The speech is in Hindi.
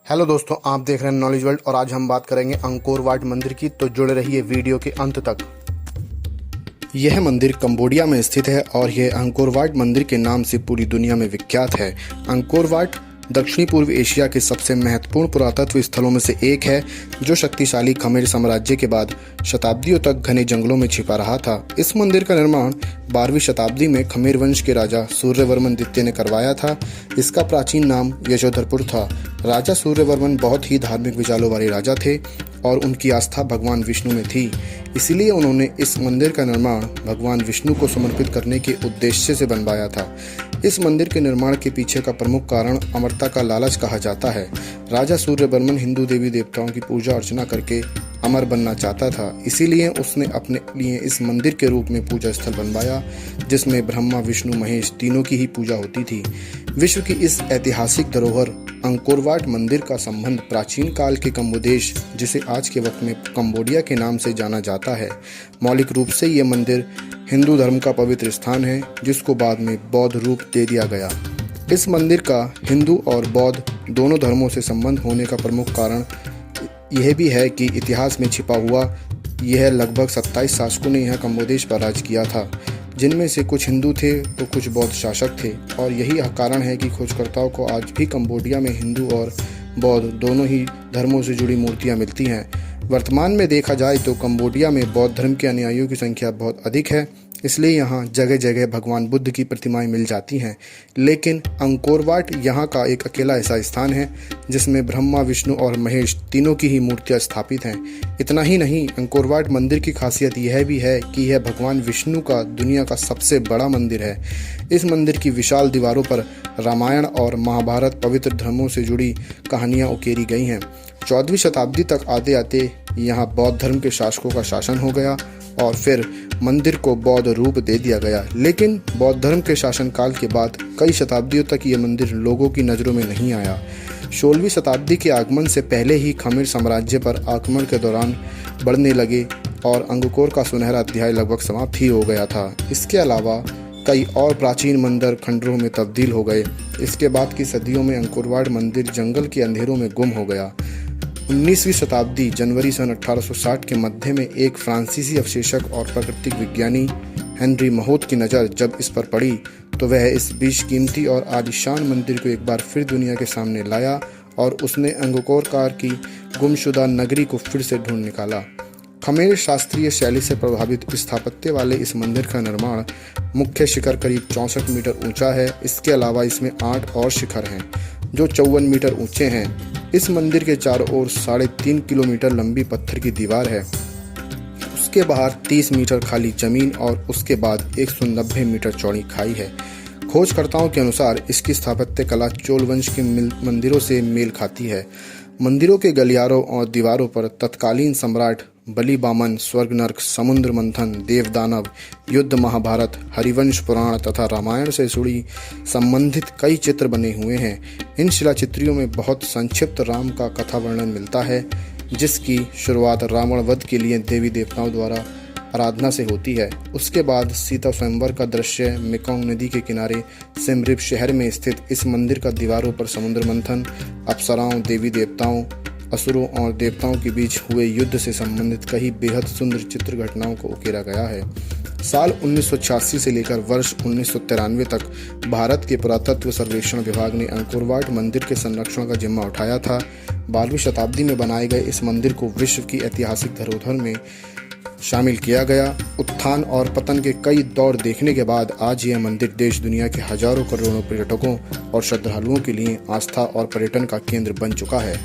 हेलो दोस्तों, आप देख रहे हैं नॉलेज वर्ल्ड और आज हम बात करेंगे अंकोर वाट मंदिर की। तो जुड़े रहिए वीडियो के अंत तक। यह मंदिर कंबोडिया में स्थित है और यह अंकोर वाट मंदिर के नाम से पूरी दुनिया में विख्यात है। अंकोर वाट दक्षिणी पूर्व एशिया के सबसे महत्वपूर्ण पुरातत्व स्थलों में से एक है, जो शक्तिशाली खमेर साम्राज्य के बाद शताब्दियों तक घने जंगलों में छिपा रहा था। इस मंदिर का निर्माण 12वीं शताब्दी में खमेर वंश के राजा सूर्यवर्मन द्वितीय ने करवाया था। इसका प्राचीन नाम यशोधरपुर था। राजा सूर्यवर्मन बहुत ही धार्मिक विचारों वाले राजा थे और उनकी आस्था भगवान विष्णु में थी। इसलिए उन्होंने इस मंदिर का निर्माण भगवान विष्णु को समर्पित करने के उद्देश्य से बनवाया था। इस मंदिर के निर्माण के पीछे का प्रमुख कारण अमरता का लालच कहा जाता है। राजा सूर्यवर्मन हिंदू देवी देवताओं की पूजा अर्चना करके अमर बनना चाहता था, इसीलिए उसने अपने लिए इस मंदिर के रूप में पूजा स्थल बनवाया, जिसमें ब्रह्मा विष्णु महेश तीनों की ही पूजा होती थी। विश्व की इस ऐतिहासिक धरोहर अंकोर वाट मंदिर का संबंध प्राचीन काल के कंबोदेश, जिसे आज के वक्त में कंबोडिया के नाम से जाना जाता है। मौलिक रूप से ये मंदिर हिंदू धर्म का पवित्र स्थान है, जिसको बाद में बौद्ध रूप दे दिया गया। इस मंदिर का हिंदू और बौद्ध दोनों धर्मों से संबंध होने का प्रमुख कारण यह भी है कि इतिहास में छिपा हुआ यह लगभग 27 शासकों ने यह कंबोदेश पर राज किया था, जिनमें से कुछ हिंदू थे तो कुछ बौद्ध शासक थे। और यही कारण है कि खोजकर्ताओं को आज भी कंबोडिया में हिंदू और बौद्ध दोनों ही धर्मों से जुड़ी मूर्तियां मिलती हैं। वर्तमान में देखा जाए तो कंबोडिया में बौद्ध धर्म के अनुयायियों की संख्या बहुत अधिक है, इसलिए यहाँ जगह जगह भगवान बुद्ध की प्रतिमाएं मिल जाती हैं। लेकिन अंकोर वाट यहाँ का एक अकेला ऐसा स्थान है जिसमें ब्रह्मा विष्णु और महेश तीनों की ही मूर्तियां स्थापित हैं। इतना ही नहीं, अंकोर वाट मंदिर की खासियत यह भी है कि यह भगवान विष्णु का दुनिया का सबसे बड़ा मंदिर है। इस मंदिर की विशाल दीवारों पर रामायण और महाभारत पवित्र धर्मों से जुड़ी कहानियाँ उकेरी गई हैं। 14वीं शताब्दी तक आते आते यहाँ बौद्ध धर्म के शासकों का शासन हो गया और फिर मंदिर को बौद्ध रूप दे दिया गया। लेकिन बौद्ध धर्म के शासनकाल के बाद कई शताब्दियों तक ये मंदिर लोगों की नज़रों में नहीं आया। 16वीं शताब्दी के आगमन से पहले ही खमेर साम्राज्य पर आक्रमण के दौरान बढ़ने लगे और अंकोर का सुनहरा अध्याय लगभग समाप्त ही हो गया था। इसके अलावा कई और प्राचीन मंदिर खंडरों में तब्दील हो गए। इसके बाद की सदियों में अंकोर वाट मंदिर जंगल के अंधेरों में गुम हो गया। 19वीं शताब्दी जनवरी सन 1860 के मध्य में एक फ्रांसीसी अवशेषक और प्राकृतिक विज्ञानी हेनरी महोत की नज़र जब इस पर पड़ी तो वह इस बेशकीमती और आलीशान मंदिर को एक बार फिर दुनिया के सामने लाया और उसने अंकोर की गुमशुदा नगरी को फिर से ढूंढ निकाला। खमेर शास्त्रीय शैली से प्रभावित स्थापत्य वाले इस मंदिर का निर्माण मुख्य शिखर करीब 64 मीटर ऊंचा है। इसके अलावा इसमें 8 और शिखर हैं जो 54 मीटर ऊंचे हैं। इस मंदिर के चारों ओर 3.5 किलोमीटर लंबी पत्थर की दीवार है। उसके बाहर 30 मीटर खाली जमीन और उसके बाद 190 मीटर चौड़ी खाई है। खोजकर्ताओं के अनुसार इसकी स्थापत्य कला चोल वंश के मंदिरों से मेल खाती है। मंदिरों के गलियारों और दीवारों पर तत्कालीन सम्राट बलि बामन, स्वर्ग नरक, समुद्र मंथन, देव दानव, युद्ध, महाभारत, हरिवंश पुराण तथा रामायण से जुड़ी संबंधित कई चित्र बने हुए हैं। इन शिलाचित्रों में बहुत संक्षिप्त राम का कथा वर्णन मिलता है, जिसकी शुरुआत रावण वध के लिए देवी देवताओं द्वारा आराधना से होती है। उसके बाद सीता स्वयंवर का दृश्य मेकोंग नदी के किनारे सिमरिप शहर में स्थित इस मंदिर का दीवारों पर समुद्र मंथन, अप्सराओं, देवी देवताओं, असुरों और देवताओं के बीच हुए युद्ध से संबंधित कई बेहद सुंदर चित्र घटनाओं को उकेरा गया है। साल 1986 से लेकर वर्ष 1993 तक भारत के पुरातत्व सर्वेक्षण विभाग ने अंकोर वाट मंदिर के संरक्षण का जिम्मा उठाया था। 12वीं शताब्दी में बनाए गए इस मंदिर को विश्व की ऐतिहासिक धरोहर में शामिल किया गया। उत्थान और पतन के कई दौर देखने के बाद आज यह मंदिर देश दुनिया के हजारों करोड़ों पर्यटकों और श्रद्धालुओं के लिए आस्था और पर्यटन का केंद्र बन चुका है।